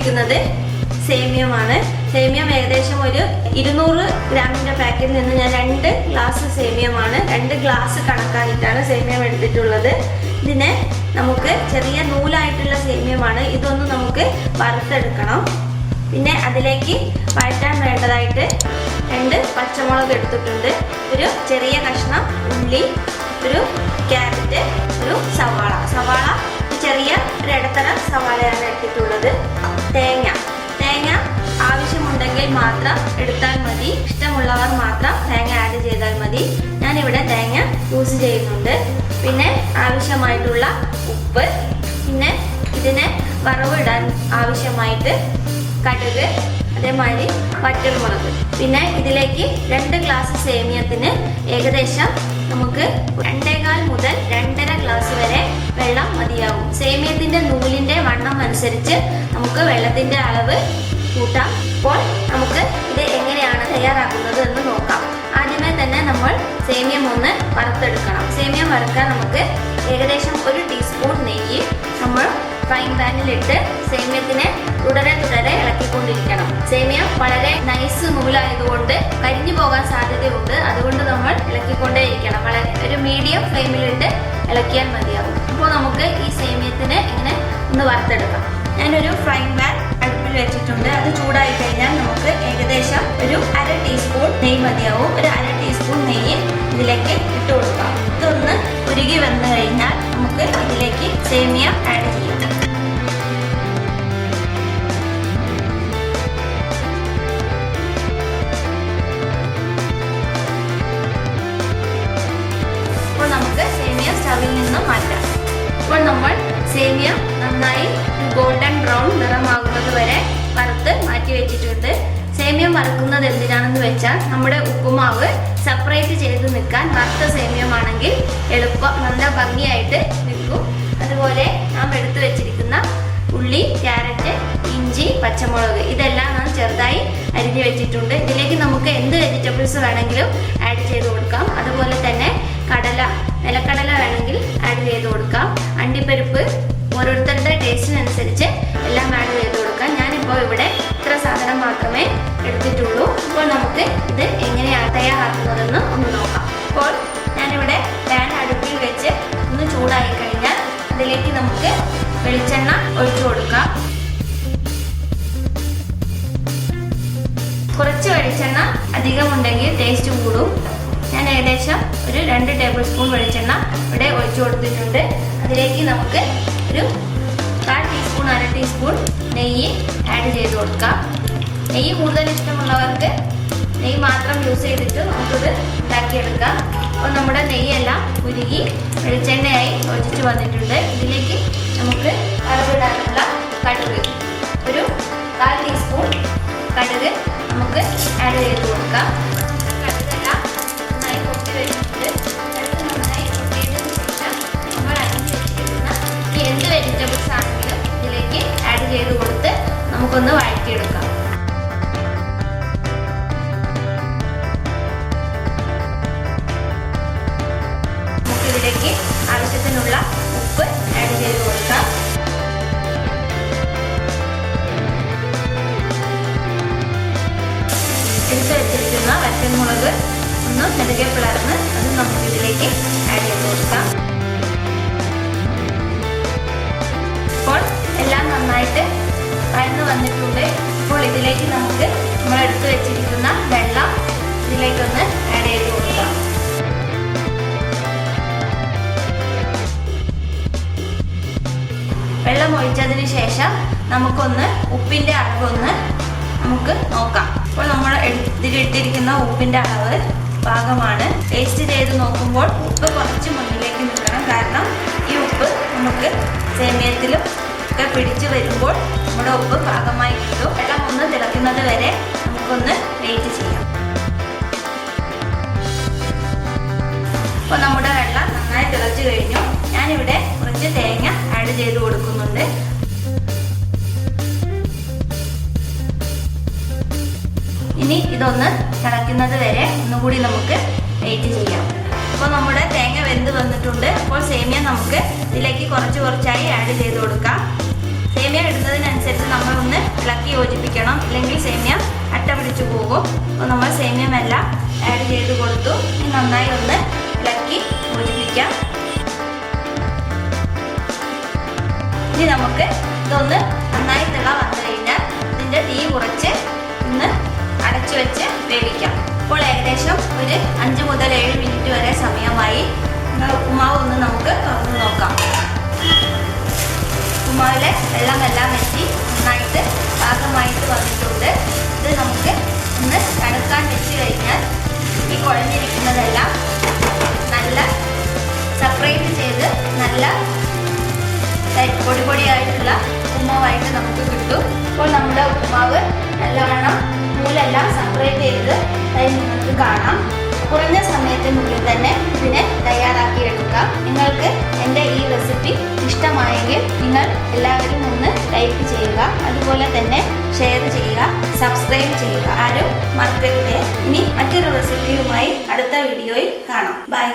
എടുത്തിരിക്കുന്നത് സേമിയമാണ്. സേമിയം ഏകദേശം ഒരു 200 ഗ്രാമിൻ്റെ പാക്കറ്റിൽ നിന്ന് ഞാൻ 2 ഗ്ലാസ് സേമിയമാണ്, 2 ഗ്ലാസ് കണക്കായിട്ടാണ് സേമിയം എടുത്തിട്ടുള്ളത്. ഇതിനെ നമുക്ക് ചെറിയ നൂലായിട്ടുള്ള സേമിയമാണ്. ഇതൊന്ന് നമുക്ക് വറുത്തെടുക്കണം. പിന്നെ അതിലേക്ക് വഴറ്റാൻ വേണ്ടതായിട്ട് 2 പച്ചമുളക് എടുത്തിട്ടുണ്ട്, ഒരു ചെറിയ കഷ്ണം ഉള്ളി, ഒരു ക്യാരറ്റ്, ഒരു സവാള ചെറിയ ഒരു ഇടത്തര സവാളയാണ് എടുത്തിട്ടുള്ളത്. തേങ്ങ ആവശ്യമുണ്ടെങ്കിൽ മാത്രം എടുത്താൽ മതി, ഇഷ്ടമുള്ളവർ മാത്രം തേങ്ങ ആഡ് ചെയ്താൽ മതി. ഞാനിവിടെ തേങ്ങ യൂസ് ചെയ്യുന്നുണ്ട്. പിന്നെ ആവശ്യമായിട്ടുള്ള ഉപ്പ്, പിന്നെ ഇതിനെ വറവിടാൻ ആവശ്യമായിട്ട് കടുക്, അതേമാതിരി വറ്റൽമുളക്. പിന്നെ ഇതിലേക്ക് 2 ഗ്ലാസ് സേമിയത്തിന് ഏകദേശം നമുക്ക് 2.25 മുതൽ 2.5 ഗ്ലാസ് വരെ വെള്ളം മതിയാവും. സേമിയത്തിന്റെ നൂലിന്റെ വണ്ണം അനുസരിച്ച് നമുക്ക് വെള്ളത്തിന്റെ അളവ് കൂട്ടാം. അപ്പോൾ നമുക്ക് ഇത് എങ്ങനെയാണ് തയ്യാറാക്കുന്നത് എന്ന് നോക്കാം. ആദ്യമേ തന്നെ നമ്മൾ സേമിയം ഒന്ന് വറുത്തെടുക്കണം. സേമിയം വറുക്കാൻ നമുക്ക് ഏകദേശം 1 ടീസ്പൂൺ നെയ്യ് നമ്മൾ ഫ്രൈങ് പാനിലിട്ട് സേമിയത്തിനെ തുടരെ ഇളക്കിക്കൊണ്ടിരിക്കണം. സേമിയം വളരെ നൈസ് നൂലായതുകൊണ്ട് കരിഞ്ഞു പോകാൻ സാധ്യതയുണ്ട്. അതുകൊണ്ട് നമ്മൾ ഇളക്കിക്കൊണ്ടേയിരിക്കണം. വളരെ ഒരു മീഡിയം ഫ്ലെയിമിലിട്ട് ഇളക്കിയാൽ മതിയാകും. അപ്പോൾ നമുക്ക് ഈ സേമിയത്തിനെ ഇങ്ങനെ ഒന്ന് വറുത്തെടുക്കാം. ഞാനൊരു ഫ്രൈങ് പാൻ അടുപ്പിൽ വെച്ചിട്ടുണ്ട്. അത് ചൂടായി കഴിഞ്ഞാൽ നമുക്ക് ഏകദേശം ഒരു 1/2 ടീസ്പൂൺ നെയ്യ് മതിയാവും. ഒരു 1/2 ടീസ്പൂൺ നെയ്യ് ഇതിലേക്ക് ഇട്ട് കൊടുക്കാം. ഇതൊന്ന് ഉരുകി വന്നു കഴിഞ്ഞാൽ നമുക്ക് ഇതിലേക്ക് സേമിയ ആഡ് ചെയ്യാം. അപ്പോൾ നമുക്ക് സേമിയ സ്റ്റവിൽ നിന്ന് മാറ്റാം. ഇപ്പോൾ നമ്മൾ സേമിയ നന്നായി ഗോൾഡൻ ബ്രൗൺ നിറമാകുന്നത് വരെ വറുത്ത് മാറ്റി വെച്ചിട്ടുണ്ട്. സേമിയം വറുക്കുന്നത് എന്തിനാണെന്ന് വെച്ചാൽ നമ്മുടെ ഉപ്പുമാവ് സെപ്പറേറ്റ് ചെയ്ത് നിൽക്കാൻ വറുത്ത സേമിയമാണെങ്കിൽ എളുപ്പം നല്ല ഭംഗിയായിട്ട് നിൽക്കും. അതുപോലെ നാം എടുത്തു വെച്ചിരിക്കുന്ന ഉള്ളി, ക്യാരറ്റ്, ഇഞ്ചി, പച്ചമുളക് ഇതെല്ലാം നാം ചെറുതായി അരിഞ്ഞു വെച്ചിട്ടുണ്ട്. ഇതിലേക്ക് നമുക്ക് എന്ത് വെജിറ്റബിൾസ് വേണമെങ്കിലും ആഡ് ചെയ്ത് കൊടുക്കാം. അതുപോലെ തന്നെ നിലക്കടല വേണമെങ്കിൽ ആഡ് ചെയ്ത് കൊടുക്കാം. അണ്ടിപ്പരിപ്പ് ഓരോരുത്തരുടെ ടേസ്റ്റിനനുസരിച്ച് എല്ലാം ആഡ് ചെയ്ത് കൊടുക്കാം. ഞാനിപ്പോൾ ഇവിടെ ഇത്ര സാധനം മാത്രമേ എടുത്തിട്ടുള്ളൂ. അപ്പോൾ നമുക്ക് ഇത് എങ്ങനെയാണ് തയ്യാറാക്കുന്നതെന്ന് ഒന്ന് നോക്കാം. അപ്പോൾ ഞാനിവിടെ പാൻ അടുപ്പിൽ വെച്ച് ഒന്ന് ചൂടായി കഴിഞ്ഞാൽ അതിലേക്ക് നമുക്ക് വെളിച്ചെണ്ണ ഒഴിച്ചു കൊടുക്കാം. കുറച്ച് വെളിച്ചെണ്ണ അധികമുണ്ടെങ്കിൽ ടേസ്റ്റ് കൂടും. ഞാൻ ഏകദേശം ഒരു 2 ടേബിൾ സ്പൂൺ വെളിച്ചെണ്ണ ഇവിടെ ഒഴിച്ചു കൊടുത്തിട്ടുണ്ട്. അതിലേക്ക് നമുക്ക് ഒരു 1/4 ടീസ്പൂൺ 1/2 ടീസ്പൂൺ നെയ്യ് ആഡ് ചെയ്ത് കൊടുക്കാം. നെയ്യ് കൂടുതൽ ഇഷ്ടമുള്ളവർക്ക് നെയ്യ് മാത്രം യൂസ് ചെയ്തിട്ട് നമുക്കിത് ഉണ്ടാക്കിയെടുക്കാം. അപ്പോൾ നമ്മുടെ നെയ്യെല്ലാം ഉരുകി വെളിച്ചെണ്ണയായി ഒഴിച്ചു വന്നിട്ടുണ്ട്. ഇതിലേക്ക് നമുക്ക് വറവിടാനുള്ള കടുക്, ഒരു 1/4 ടീസ്പൂൺ കടുക് നമുക്ക് ആഡ് ചെയ്ത് കൊടുക്കാം. കടുകെല്ലാം നന്നായി പൊട്ടി വെച്ചിട്ടുണ്ട്. കടുക് നന്നായി പൊട്ടിയതിന് ശേഷം നമ്മൾ അരിഞ്ഞ് വെച്ചിരിക്കുന്ന എന്ത് വെജിറ്റബിൾസ് ആണെങ്കിലും ഇതിലേക്ക് ആഡ് ചെയ്ത് കൊടുത്ത് നമുക്കൊന്ന് വഴറ്റിയെടുക്കാം. നമുക്കിതിലേക്ക് ആവശ്യത്തിനുള്ള ഉപ്പ് ആഡ് ചെയ്ത് കൊടുക്കാം. എടുത്ത് വെച്ചിരിക്കുന്ന വറ്റൽമുളക് ഒന്ന് നെടുകെ പിളർന്ന് അത് നമുക്കിതിലേക്ക് ആഡ് ചെയ്ത് കൊടുക്കാം. ഇപ്പോൾ എല്ലാം നന്നായിട്ട് വഴന്ന് വന്നിട്ടുണ്ട്. ഇപ്പോൾ ഇതിലേക്ക് നമുക്ക് നമ്മൾ എടുത്തു വെച്ചിരിക്കുന്ന വെള്ളം ഇതിലേക്കൊന്ന് ആഡ് ചെയ്ത് കൊടുക്കാം. വെള്ളം ഒഴിച്ചതിന് ശേഷം നമുക്കൊന്ന് ഉപ്പിൻ്റെ അളവൊന്ന് നമുക്ക് നോക്കാം. അപ്പോൾ നമ്മൾ ഇതിലിട്ടിരിക്കുന്ന ഉപ്പിൻ്റെ അളവ് പാകമാണ്. ടേസ്റ്റ് ചെയ്ത് നോക്കുമ്പോൾ ഉപ്പ് കുറച്ച് മുന്നിലേക്ക് നിൽക്കണം. കാരണം ഈ ഉപ്പ് നമുക്ക് സേമിയത്തിലും ഒക്കെ പിടിച്ച് വരുമ്പോൾ നമ്മുടെ ഉപ്പ് പാകമായി കിട്ടും. വെള്ളം ഒന്ന് തിളയ്ക്കുന്നത് വരെ നമുക്കൊന്ന് വെയിറ്റ് ചെയ്യാം. അപ്പോൾ നമ്മുടെ വെള്ളം നന്നായി തിളച്ച് കഴിഞ്ഞു. ഞാനിവിടെ കുറച്ച് തേങ്ങ ആഡ് ചെയ്ത് കൊടുക്കുന്നുണ്ട്. ഇനി ഇതൊന്ന് തിളയ്ക്കുന്നത് വരെ ഒന്നുകൂടി നമുക്ക് വെയിറ്റ് ചെയ്യാം. അപ്പോൾ നമ്മുടെ തേങ്ങ വെന്ത് വന്നിട്ടുണ്ട്. അപ്പോൾ സേമിയ നമുക്ക് ഇതിലേക്ക് കുറച്ചായി ആഡ് ചെയ്ത് കൊടുക്കാം. സേമിയ ഇടുന്നതിനനുസരിച്ച് നമ്മളൊന്ന് ഇളക്കി യോജിപ്പിക്കണം, ഇല്ലെങ്കിൽ സേമിയ അട്ട പിടിച്ചു പോകും. അപ്പോൾ നമ്മൾ സേമിയമെല്ലാം ആഡ് ചെയ്ത് കൊടുത്തു. ഇനി നന്നായി ഒന്ന് ഇളക്കി യോജിപ്പിക്കാം. ഇനി നമുക്ക് ഇതൊന്ന് നന്നായി തിള വന്നു കഴിഞ്ഞാൽ ഇതിൻ്റെ തീ കുറച്ച് ഒന്ന് അടച്ചു വെച്ച് വേവിക്കാം. ഇപ്പോൾ ഏകദേശം ഒരു 5 മുതൽ 7 മിനിറ്റ് വരെ സമയമായി. ഉപ്പുമാവ് ഒന്ന് നമുക്ക് തുറന്ന് നോക്കാം. ഉപ്പുമാവിലെ വെള്ളമെല്ലാം വെച്ച് നന്നായിട്ട് പാകമായിട്ട് വന്നിട്ടുണ്ട്. ഇത് നമുക്ക് ഒന്ന് തണുക്കാൻ വെച്ച് കഴിഞ്ഞാൽ ഈ കുഴഞ്ഞിരിക്കുന്നതെല്ലാം നല്ല സെപ്പറേറ്റ് ചെയ്ത് നല്ല പൊടിയായിട്ടുള്ള ഉപ്പുമാവായിട്ട് നമുക്ക് കിട്ടും. ഇപ്പോൾ നമ്മുടെ ഉപ്പുമാവ് നല്ലവണ്ണം നൂലെല്ലാം സെപ്പറേറ്റ് ചെയ്ത് നിങ്ങൾക്ക് കാണാം. കുറഞ്ഞ സമയത്തിനുള്ളിൽ തന്നെ ഇതിനെ തയ്യാറാക്കി എടുക്കാം. നിങ്ങൾക്ക് എൻ്റെ ഈ റെസിപ്പി ഇഷ്ടമായെങ്കിൽ നിങ്ങൾ എല്ലാവരും ഒന്ന് ലൈക്ക് ചെയ്യുക, അതുപോലെ തന്നെ ഷെയർ ചെയ്യുക, സബ്സ്ക്രൈബ് ചെയ്യുക. ആരും മറക്കരുത്. ഇനി മറ്റൊരു റെസിപ്പിയുമായി അടുത്ത വീഡിയോയിൽ കാണാം. ബൈ.